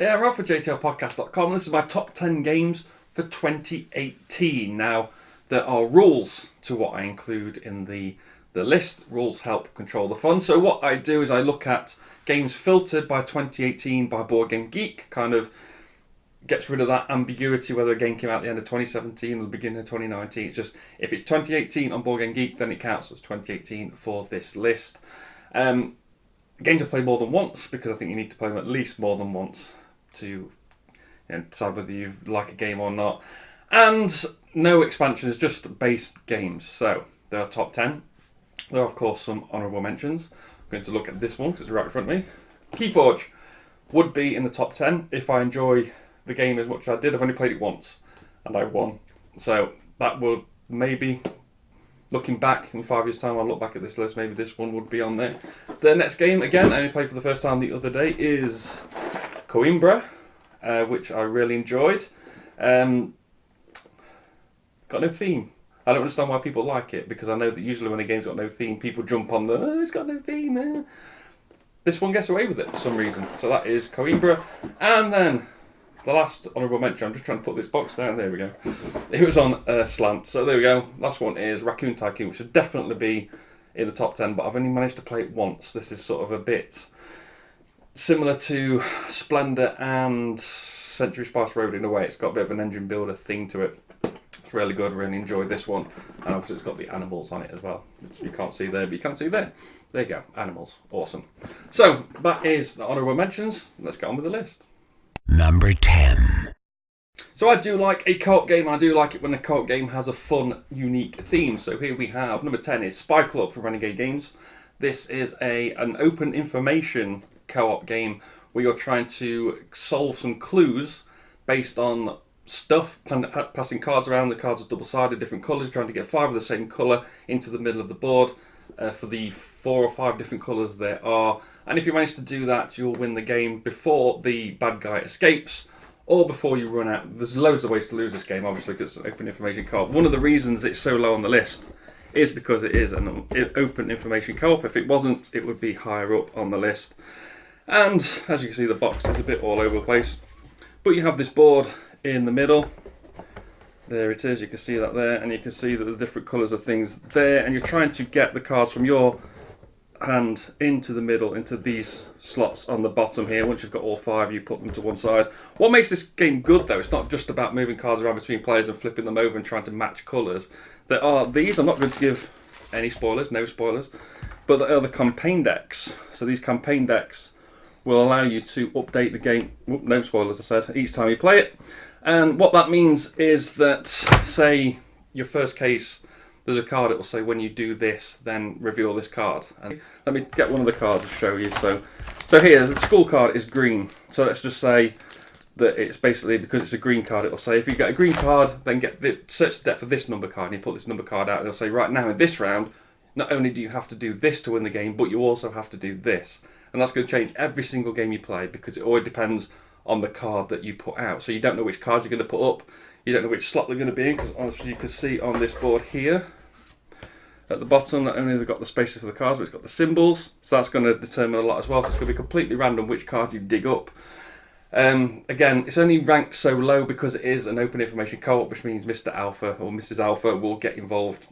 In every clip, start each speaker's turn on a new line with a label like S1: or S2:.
S1: Yeah, I'm Ralph for JTLpodcast.com. This is my top 10 games for 2018. Now, there are rules to what I include in the list. Rules help control the fun. So what I do is I look at games filtered by 2018 by Board Game Geek, kind of gets rid of that ambiguity whether a game came out at the end of 2017 or the beginning of 2019. It's just, if it's 2018 on Board Game Geek, then it counts as 2018 for this list. Games I've played more than once, because I think you need to play them at least more than once to decide whether you like a game or not. And no expansions, just base games. So there are top 10. There are, of course, some honourable mentions. I'm going to look at this one because it's right in front of me. Keyforge would be in the top 10 if I enjoy the game as much as I did. I've only played it once and I won. So that will maybe, looking back in 5 years' time, I'll look back at this list, maybe this one would be on there. The next game, again, I only played for the first time the other day, is Coimbra, which I really enjoyed. Got no theme. I don't understand why people like it, because I know that usually when a game's got no theme, people jump on the, oh, it's got no theme. This one gets away with it for some reason. So that is Coimbra. And then the last honourable mention, I'm just trying to put this box down, there we go. It was on slant, so there we go. Last one is Raccoon Tycoon, which should definitely be in the top 10, but I've only managed to play it once. This is sort of a bit similar to Splendor and Century Spice Road in a way. It's got a bit of an engine builder thing to it. It's really good, really enjoyed this one. And obviously it's got the animals on it as well, which you can't see there, but you can see there. There you go, animals, awesome. So that is the honourable mentions. Let's get on with the list.
S2: Number 10.
S1: So I do like a co-op game, and I do like it when a co-op game has a fun, unique theme. So here we have, number 10 is Spy Club from Renegade Games. This is an open information co-op game where you're trying to solve some clues based on stuff, passing cards around. The cards are double-sided, different colours, trying to get 5 of the same colour into the middle of the board for the 4 or 5 different colours there are. And if you manage to do that, you'll win the game before the bad guy escapes or before you run out. There's loads of ways to lose this game, obviously, because it's an open information co-op. One of the reasons it's so low on the list is because it is an open information co-op. If it wasn't, it would be higher up on the list. And as you can see, the box is a bit all over the place. But you have this board in the middle. There it is, you can see that there, and you can see that the different colours of things there, and you're trying to get the cards from your hand into the middle, into these slots on the bottom here. Once you've got all 5, you put them to one side. What makes this game good, though, it's not just about moving cards around between players and flipping them over and trying to match colours. There are these, I'm not going to give any spoilers, no spoilers, but there are the campaign decks. So these campaign decks will allow you to update the game, no spoilers I said, each time you play it. And what that means is that, say, your first case, there's a card, it will say when you do this, then reveal this card. And let me get one of the cards to show you. So here, the school card is green. So let's just say that it's basically, because it's a green card, it'll say if you get a green card, then search the deck for this number card, and you put this number card out, and it'll say right now in this round, not only do you have to do this to win the game, but you also have to do this. And that's going to change every single game you play, because it always depends on the card that you put out. So you don't know which cards you're going to put up, you don't know which slot they're going to be in, because as you can see on this board here, at the bottom, not only have they got the spaces for the cards, but it's got the symbols, so that's going to determine a lot as well. So it's going to be completely random which card you dig up. Again, it's only ranked so low because it is an open information co-op, which means Mr. Alpha or Mrs. Alpha will get involved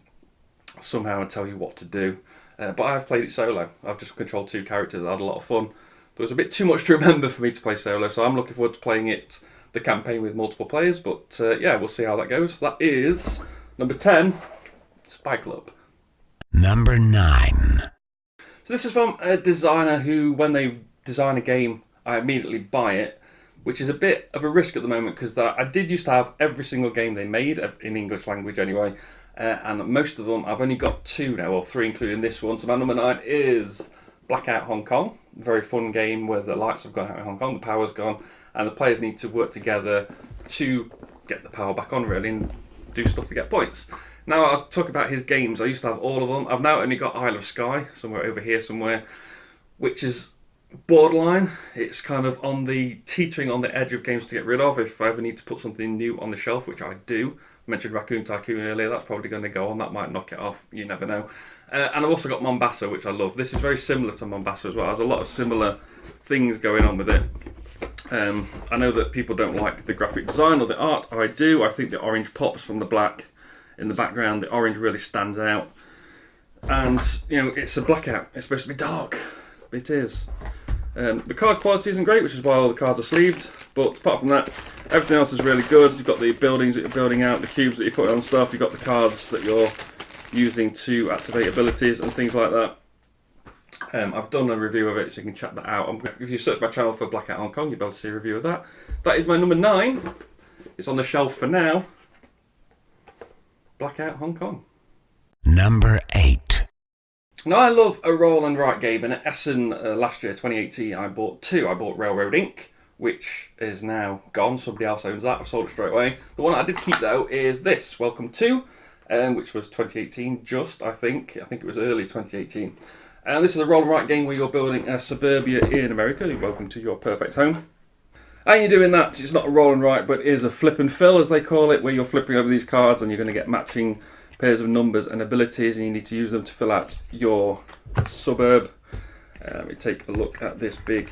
S1: somehow and tell you what to do. But I've played it solo. I've just controlled 2 characters. I had a lot of fun. There was a bit too much to remember for me to play solo, so I'm looking forward to playing it, the campaign, with multiple players. But yeah, we'll see how that goes. That is number 10, Spy Club.
S2: Number 9.
S1: So this is from a designer who, when they design a game, I immediately buy it, which is a bit of a risk at the moment, because I did used to have every single game they made, in English language anyway, and most of them, I've only got 2 now, or 3 including this one. So my number 9 is Blackout Hong Kong. A very fun game where the lights have gone out in Hong Kong, the power's gone, and the players need to work together to get the power back on, really, and do stuff to get points. Now, I was talking about his games. I used to have all of them. I've now only got Isle of Skye, somewhere over here somewhere, which is borderline. It's kind of on the teetering on the edge of games to get rid of if I ever need to put something new on the shelf, which I do. I mentioned Raccoon Tycoon earlier. That's probably going to go on. That might knock it off. You never know. And I've also got Mombasa, which I love. This is very similar to Mombasa as well. There's a lot of similar things going on with it. I know that people don't like the graphic design or the art. I do. I think the orange pops from the black in the background. The orange really stands out. And, you know, it's a blackout. It's supposed to be dark. It is. The card quality isn't great, which is why all the cards are sleeved. But apart from that, everything else is really good. You've got the buildings that you're building out, the cubes that you're putting on stuff. You've got the cards that you're using to activate abilities and things like that. I've done a review of it, so you can check that out. If you search my channel for Blackout Hong Kong, you'll be able to see a review of that. That is my number 9. It's on the shelf for now. Blackout Hong Kong.
S2: Number 8.
S1: Now, I love a roll and write game, and at Essen last year, 2018, I bought 2. I bought Railroad Inc., which is now gone. Somebody else owns that. I've sold it straight away. The one I did keep, though, is this, Welcome To, which was 2018, I think. I think it was early 2018. And this is a roll and write game where you're building a suburbia in America. You're welcome to your perfect home. And you're doing that, it's not a roll and write, but it is a flip and fill, as they call it, where you're flipping over these cards and you're going to get matching pairs of numbers and abilities, and you need to use them to fill out your suburb. Let me take a look at this big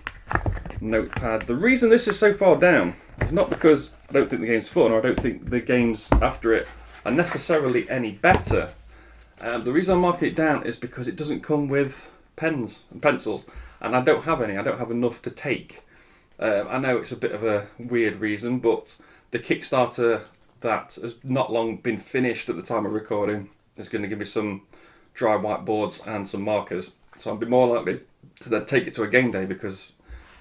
S1: notepad. The reason this is so far down is not because I don't think the game's fun, or I don't think the games after it are necessarily any better. The reason I mark it down is because it doesn't come with pens and pencils, and I don't have any. I don't have enough to take. I know it's a bit of a weird reason, but the Kickstarter that has not long been finished at the time of recording is going to give me some dry whiteboards and some markers, so I'll be more likely to then take it to a game day because,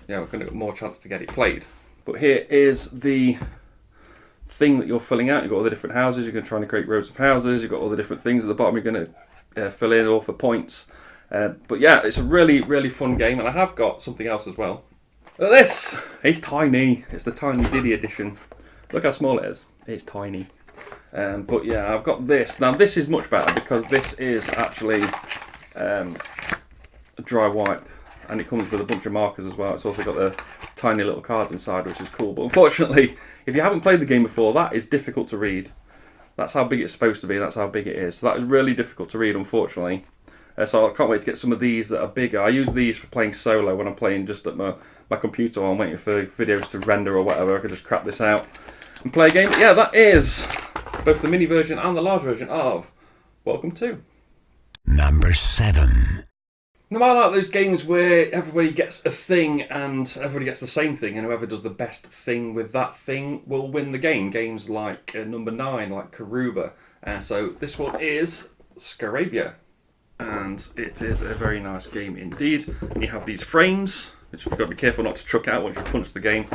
S1: you know, I'm going to get more chance to get it played. But here is the thing that you're filling out. You've got all the different houses. You're going to try and create rows of houses. You've got all the different things at the bottom. You're going to fill in all for points. But yeah, it's a really, really fun game, and I have got something else as well. Look at this. It's tiny. It's the Tiny Diddy edition. Look how small it is. It's tiny. But yeah, I've got this. Now this is much better because this is actually a dry wipe, and it comes with a bunch of markers as well. It's also got the tiny little cards inside, which is cool. But unfortunately, if you haven't played the game before, that is difficult to read. That's how big it's supposed to be. That's how big it is. So that is really difficult to read, unfortunately. So I can't wait to get some of these that are bigger. I use these for playing solo when I'm playing just at my computer while I'm waiting for videos to render or whatever. I can just crap this out and play a game. But yeah, that is both the mini version and the large version of Welcome To.
S2: Number 7.
S1: Now, I like those games where everybody gets a thing and everybody gets the same thing, and whoever does the best thing with that thing will win the game. Games like number 9, like Karuba. So this one is Scarabia. And it is a very nice game indeed. And you have these frames, which you've got to be careful not to chuck out once you punch the game.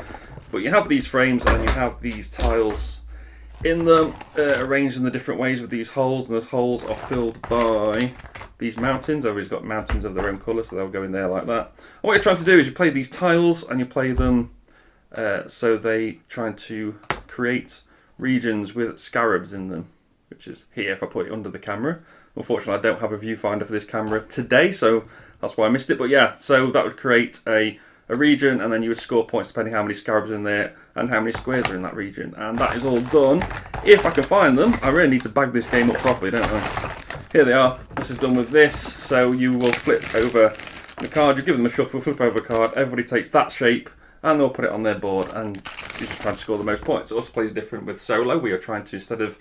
S1: But you have these frames and you have these tiles in them, arranged in the different ways with these holes. And those holes are filled by these mountains. Everybody's got mountains of their own colour, so they'll go in there like that. And what you're trying to do is you play these tiles and you play them so they trying to create regions with scarabs in them, which is here if I put it under the camera. Unfortunately, I don't have a viewfinder for this camera today, so that's why I missed it. But yeah, so that would create a region, and then you would score points depending how many scarabs are in there and how many squares are in that region. And that is all done. If I can find them, I really need to bag this game up properly, don't I? Here they are. This is done with this. So you will flip over the card, you give them a shuffle, flip over a card, everybody takes that shape, and they'll put it on their board, and you just try to score the most points. It also plays different with solo, where you're trying to, instead of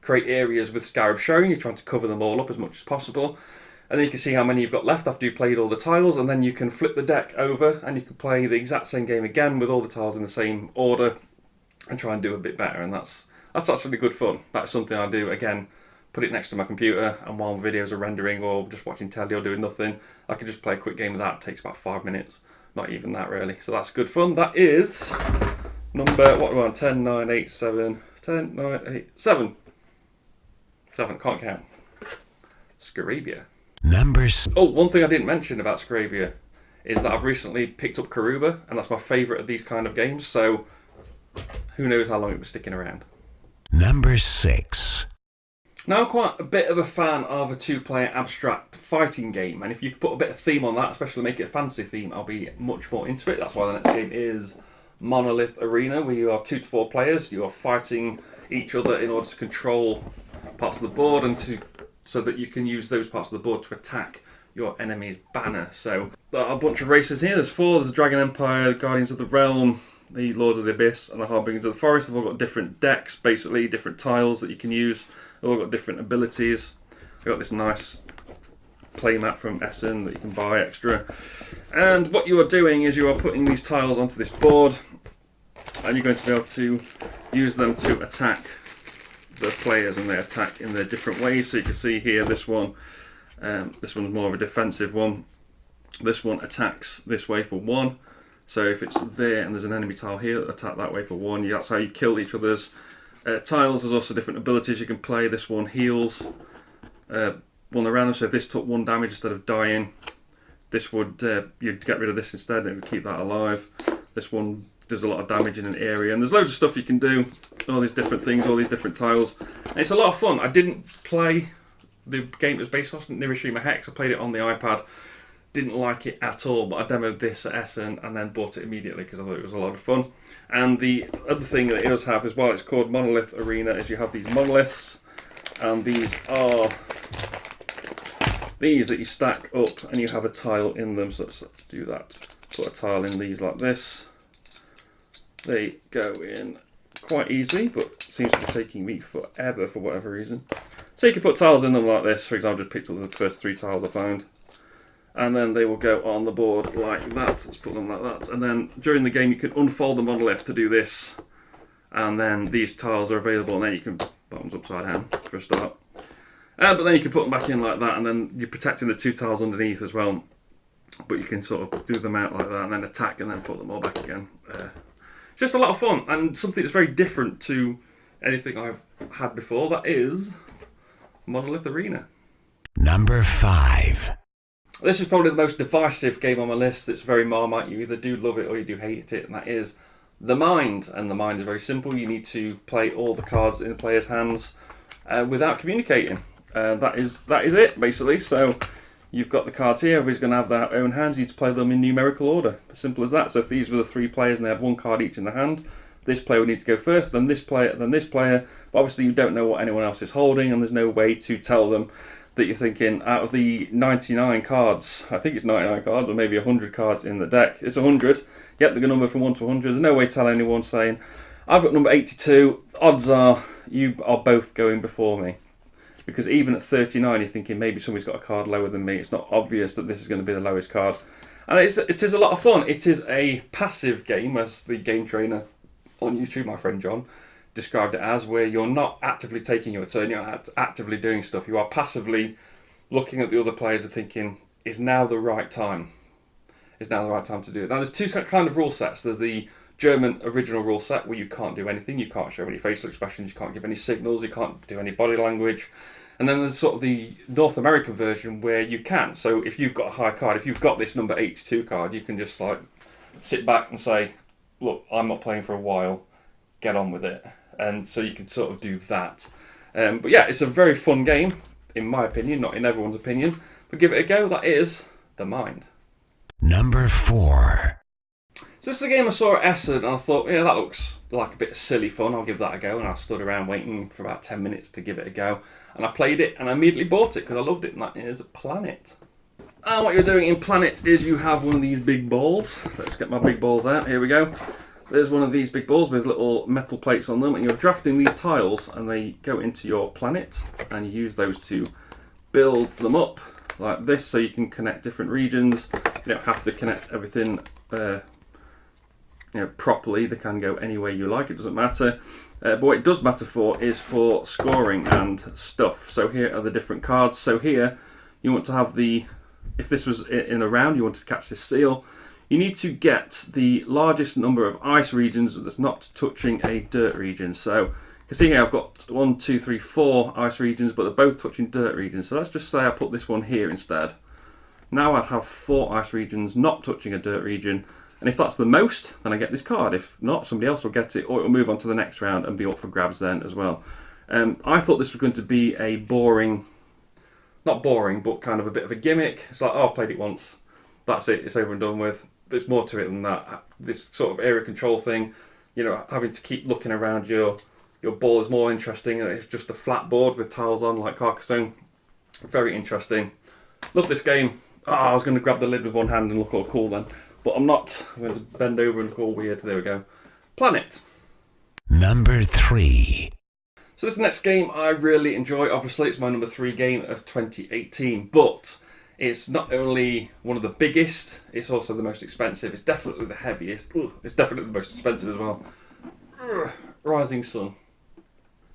S1: create areas with scarab showing, you're trying to cover them all up as much as possible. And then you can see how many you've got left after you've played all the tiles, and then you can flip the deck over and you can play the exact same game again with all the tiles in the same order and try and do a bit better. And that's actually good fun. That's something I do, again, put it next to my computer, and while videos are rendering or just watching telly or doing nothing, I can just play a quick game of that. It takes about 5 minutes. Not even that really. So that's good fun. That is number, what are we on? 10, 9, 8, 7, 10, 9, 8, 7. 7, can't count. Scarabia. Oh, one thing I didn't mention about Scarabia is that I've recently picked up Karuba, and that's my favourite of these kind of games, so who knows how long it was sticking around.
S2: Number 6.
S1: Now, I'm quite a bit of a fan of a 2-player abstract fighting game, and if you could put a bit of theme on that, especially make it a fantasy theme, I'll be much more into it. That's why the next game is Monolith Arena, where you are 2 to 4 players. You are fighting each other in order to control parts of the board and so that you can use those parts of the board to attack your enemy's banner. So there are a bunch of races here. There's 4. There's the Dragon Empire, the Guardians of the Realm, the Lord of the Abyss and the Harbingers of the Forest have all got different decks, basically, different tiles that you can use. They've all got different abilities. I've got this nice playmat from Essen that you can buy extra. And what you are doing is you are putting these tiles onto this board, and you're going to be able to use them to attack the players, and they attack in their different ways. So you can see here this one's more of a defensive one. This one attacks this way for 1. So if it's there and there's an enemy tile here, attack that way for 1. That's how you kill each other's tiles. There's also different abilities you can play. This one heals one around them. So if this took 1 damage instead of dying, this would you'd get rid of this instead, and it would keep that alive. This one does a lot of damage in an area, and there's loads of stuff you can do. All these different things, all these different tiles. And it's a lot of fun. I didn't play the game it was based on, Nirishima Hex. I played it on the iPad. Didn't like it at all, but I demoed this at Essen and then bought it immediately because I thought it was a lot of fun. And the other thing that it does have as well, it's called Monolith Arena, is you have these monoliths, and these are these that you stack up and you have a tile in them. So let's do that. Put a tile in these like this. They go in quite easily, but seems to be taking me forever for whatever reason. So you can put tiles in them like this. For example, I just picked up the first 3 tiles I found. And then they will go on the board like that. Let's put them like that. And then during the game you can unfold the monolith to do this. And then these tiles are available, and then you can, bottoms upside down for a start. But then you can put them back in like that, and then you're protecting the 2 tiles underneath as well. But you can sort of do them out like that, and then attack, and then put them all back again. Just a lot of fun, and something that's very different to anything I've had before. That is Monolith Arena.
S2: Number 5.
S1: This is probably the most divisive game on my list. It's very Marmite. You either do love it or you do hate it, and that is The Mind. And The Mind is very simple. You need to play all the cards in the player's hands without communicating. That is it, basically. So you've got the cards here. Everybody's going to have their own hands. You need to play them in numerical order. As simple as that. So if these were the 3 players and they had 1 card each in the hand, this player would need to go first, then this player, then this player. But obviously you don't know what anyone else is holding, and there's no way to tell them that you're thinking, out of the 99 cards, I think it's 99 cards, or maybe 100 cards in the deck, it's 100. Yep, they're number from 1 to 100. There's no way to tell anyone saying, I've got number 82, odds are you are both going before me. Because even at 39, you're thinking maybe somebody's got a card lower than me. It's not obvious that this is going to be the lowest card. And it is a lot of fun. It is a passive game, as the game trainer on YouTube, my friend John, described it as, where you're not actively taking your turn, you're actively doing stuff. You are passively looking at the other players and thinking, is now the right time? Is now the right time to do it? Now, there's 2 kind of rule sets. There's the German original rule set where you can't do anything, you can't show any facial expressions, you can't give any signals, you can't do any body language. And then there's sort of the North American version where you can. So if you've got a high card, if you've got this number 82 card, you can just like sit back and say, look, I'm not playing for a while, get on with it. And so you can sort of do that. But yeah, it's a very fun game, in my opinion, not in everyone's opinion. But give it a go, that is The Mind.
S2: Number 4.
S1: So this is a game I saw at Essen, and I thought, yeah, that looks like a bit of silly fun, I'll give that a go. And I stood around waiting for about 10 minutes to give it a go. And I played it, and I immediately bought it because I loved it, and that is Planet. And what you're doing in Planet is you have one of these big balls. Let's get my big balls out, here we go. There's one of these big balls with little metal plates on them, and you're drafting these tiles, and they go into your planet, and you use those to build them up like this, so you can connect different regions. You don't have to connect everything properly. They can go any way you like, it doesn't matter. But what it does matter for is for scoring and stuff. So here are the different cards. So here you want to have if this was in a round, you want to catch this seal. You need to get the largest number of ice regions that's not touching a dirt region. So you can see here I've got 1, 2, 3, 4 ice regions, but they're both touching dirt regions. So let's just say I put this one here instead. Now I'd have 4 ice regions not touching a dirt region. And if that's the most, then I get this card. If not, somebody else will get it, or it'll move on to the next round and be up for grabs then as well. I thought this was going to be a not boring, but kind of a bit of a gimmick. It's like, oh, I've played it once. That's it, it's over and done with. There's more to it than that. This sort of area control thing, having to keep looking around your ball is more interesting. It's just a flat board with tiles on like Carcassonne. Very interesting. Love this game. I was going to grab the lid with one hand and look all cool then. but I'm not. I'm going to bend over and look all weird. There we go. Planet.
S2: Number 3.
S1: So this next game I really enjoy. Obviously, it's my number 3 game of 2018, but it's not only one of the biggest, it's also the most expensive. It's definitely the heaviest. It's definitely the most expensive as well. Rising Sun.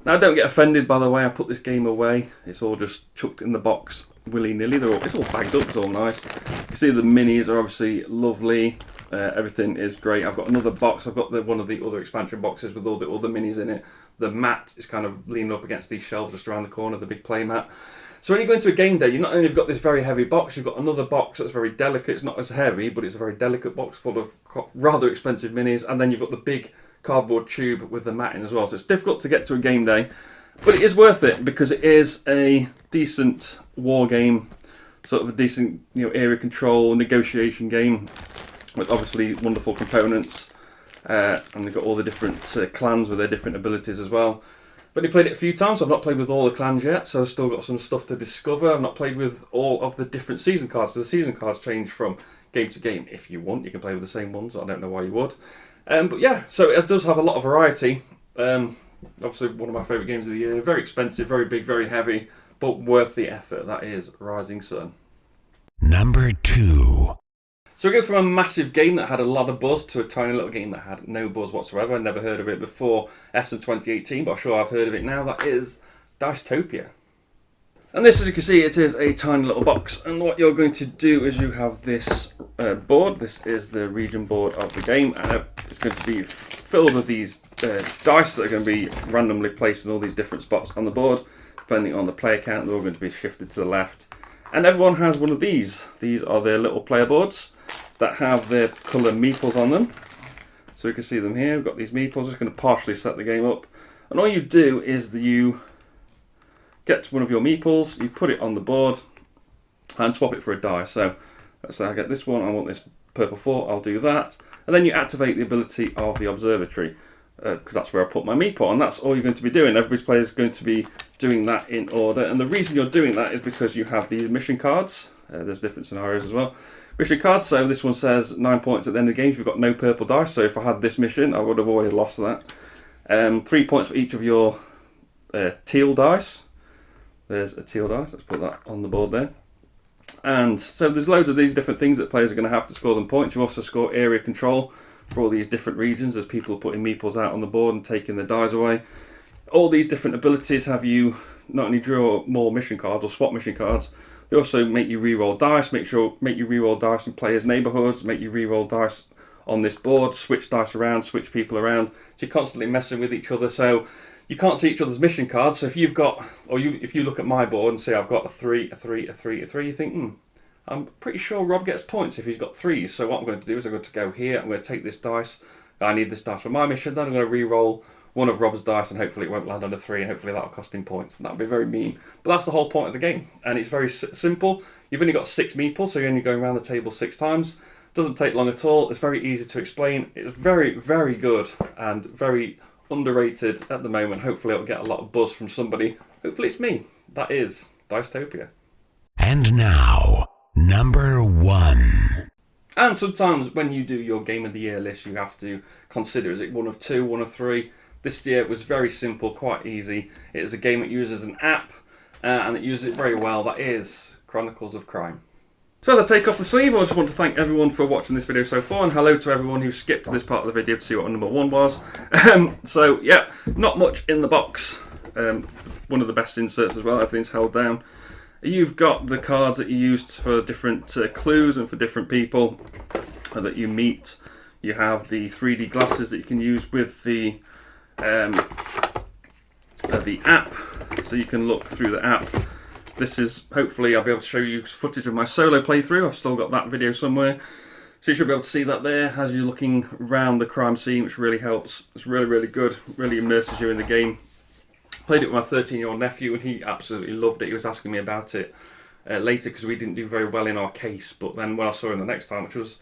S1: Now, don't get offended by the way I put this game away. It's all just chucked in the box willy-nilly. It's all bagged up, it's all nice. You can see the minis are obviously lovely. Everything is great. I've got another box. I've got one of the other expansion boxes with all the other minis in it. The mat is kind of leaning up against these shelves just around the corner, the big play mat. So when you go into a game day, you not only have got this very heavy box, you've got another box that's very delicate. It's not as heavy, but it's a very delicate box full of rather expensive minis. And then you've got the big cardboard tube with the mat in as well. So it's difficult to get to a game day, but it is worth it because it is a decent war game, sort of a decent area control negotiation game with obviously wonderful components. And they've got all the different clans with their different abilities as well. But I played it a few times. I've not played with all the clans yet, so I've still got some stuff to discover. I've not played with all of the different season cards. So the season cards change from game to game. If you want, you can play with the same ones. I don't know why you would. But yeah, so it does have a lot of variety. Obviously, one of my favourite games of the year. Very expensive, very big, very heavy, but worth the effort. That is Rising Sun.
S2: Number 2.
S1: So we go from a massive game that had a lot of buzz to a tiny little game that had no buzz whatsoever. I'd never heard of it before Essen 2018, but I'm sure I've heard of it now. That is JestaThaRogue. And this, as you can see, it is a tiny little box. And what you're going to do is you have this board. This is the region board of the game. And it's going to be filled with these dice that are going to be randomly placed in all these different spots on the board. Depending on the player count, they're all going to be shifted to the left. And everyone has one of these. These are their little player boards that have their colour meeples on them. So you can see them here. We've got these meeples. Just going to partially set the game up. And all you do is you get one of your meeples, you put it on the board, and swap it for a die. So let's say I get this one, I want this purple 4, I'll do that. And then you activate the ability of the observatory, because that's where I put my meeple, and that's all you're going to be doing. Everybody's player is going to be doing that in order. And the reason you're doing that is because you have these mission cards. There's different scenarios as well. Mission cards, so this one says 9 points at the end of the game if you've got no purple dice. So if I had this mission, I would have already lost that. 3 points for each of your teal dice. There's a teal dice, let's put that on the board there. And so there's loads of these different things that players are going to have to score them points. You also score area control for all these different regions as people are putting meeples out on the board and taking the dice away. All these different abilities have you not only draw more mission cards or swap mission cards, they also make you re-roll dice, make you re-roll dice in players' neighbourhoods, make you re-roll dice on this board, switch dice around, switch people around. So you're constantly messing with each other. So you can't see each other's mission cards. So if you've got, if you look at my board and see I've got a 3, a 3, a 3, a 3, you think, I'm pretty sure Rob gets points if he's got 3s. So what I'm going to do is I'm going to go here, I'm going to take this dice, I need this dice for my mission, then I'm going to re-roll one of Rob's dice and hopefully it won't land on a 3 and hopefully that'll cost him points. And that'll be very mean. But that's the whole point of the game. And it's very simple. You've only got 6 meeples, so you're only going around the table 6 times. Doesn't take long at all. It's very easy to explain. It's very, very good and very underrated at the moment. Hopefully it'll get a lot of buzz from somebody. Hopefully it's me. That is JestaThaRogue.
S2: And now, number 1.
S1: And sometimes when you do your Game of the Year list, you have to consider, is it 1 of 2, 1 of 3? This year it was very simple, quite easy. It is a game that uses an app, and it uses it very well. That is Chronicles of Crime. So as I take off the sleeve, I just want to thank everyone for watching this video so far, and hello to everyone who skipped to this part of the video to see what number 1 was. So yeah, not much in the box. One of the best inserts as well, everything's held down. You've got the cards that you used for different clues and for different people that you meet. You have the 3D glasses that you can use with the app, so you can look through the app. This is, hopefully I'll be able to show you footage of my solo playthrough. I've still got that video somewhere. So you should be able to see that there as you're looking around the crime scene, which really helps. It's really, really good, really immerses you in the game. Played it with my 13-year-old nephew and he absolutely loved it. He was asking me about it later because we didn't do very well in our case. But then when I saw him the next time, which was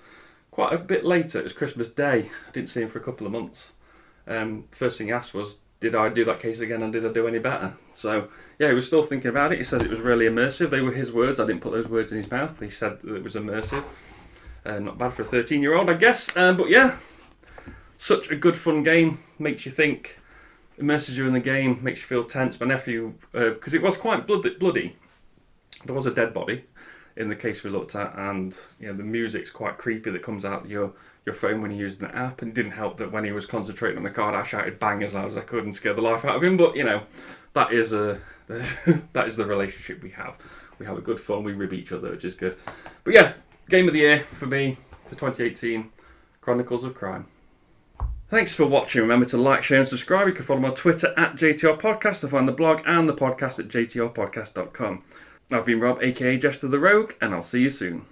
S1: quite a bit later, it was Christmas Day. I didn't see him for a couple of months. First thing he asked was, did I do that case again and did I do any better? So yeah, he was still thinking about it. He says it was really immersive. They were his words. I didn't put those words in his mouth. He said that it was immersive. Not bad for a 13-year-old, I guess. But yeah, such a good fun game. Makes you think, immerses you in the game, makes you feel tense. My nephew, because it was quite bloody, there was a dead body in the case we looked at, and the music's quite creepy that comes out your phone when you're using the app, and it didn't help that when he was concentrating on the card I shouted bang as loud as I could and scared the life out of him. But that is that is the relationship we have. We have a good fun, we rib each other, which is good. But yeah, game of the year for me for 2018, Chronicles of Crime. Thanks for watching. Remember to like, share and subscribe. You can follow me on Twitter at JTR Podcast, to find the blog and the podcast at jtrpodcast.com. I've been Rob, aka Jesta ThaRogue, and I'll see you soon.